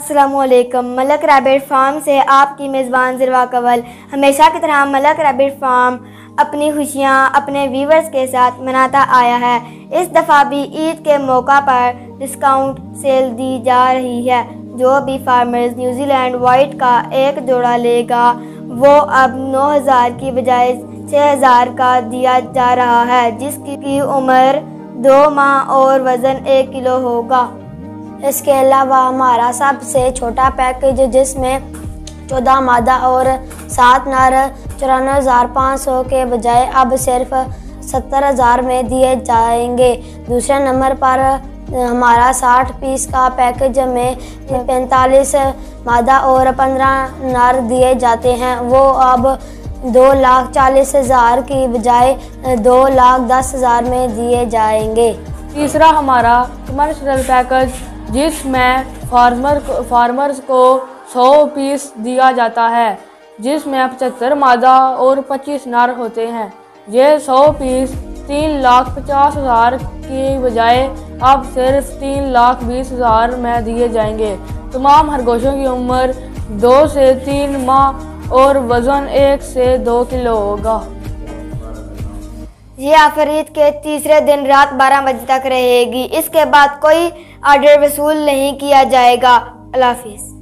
अस्सलामुअलैकुम। Malak rabbit farm से आपकी मेज़बान ज़िरवा कंवल। हमेशा की तरह मलक रैबिट फार्म अपनी खुशियाँ अपने व्यूवर्स के साथ मनाता आया है। इस दफ़ा भी ईद के मौका पर डिस्काउंट सेल दी जा रही है। जो भी फार्मर्स न्यूजीलैंड वाइट का एक जोड़ा लेगा वो अब 9,000 की बजाय 6,000 का दिया जा रहा है, जिसकी उम्र 2 माह और वज़न 1 किलो होगा। इसके अलावा हमारा सबसे छोटा पैकेज जिसमें 14 मादा और 7 नर 94,500 के बजाय अब सिर्फ 70,000 में दिए जाएंगे। दूसरे नंबर पर हमारा 60 पीस का पैकेज में 45 मादा और 15 नर दिए जाते हैं, वो अब 2,40,000 की बजाय 2,10,000 में दिए जाएंगे। तीसरा हमारा कमर्शियल पैकेज जिसमें फार्मर्स को 100 पीस दिया जाता है, जिसमें 75 मादा और 25 नर होते हैं। ये 100 पीस 3,50,000 की बजाय अब सिर्फ 3,20,000 में दिए जाएंगे। तमाम खरगोशों की उम्र 2 से 3 माह और वज़न 1 से 2 किलो होगा। ये ऑफर ईद के तीसरे दिन रात 12 बजे तक रहेगी। इसके बाद कोई ऑर्डर वसूल नहीं किया जाएगा। अल्लाह हाफिज़।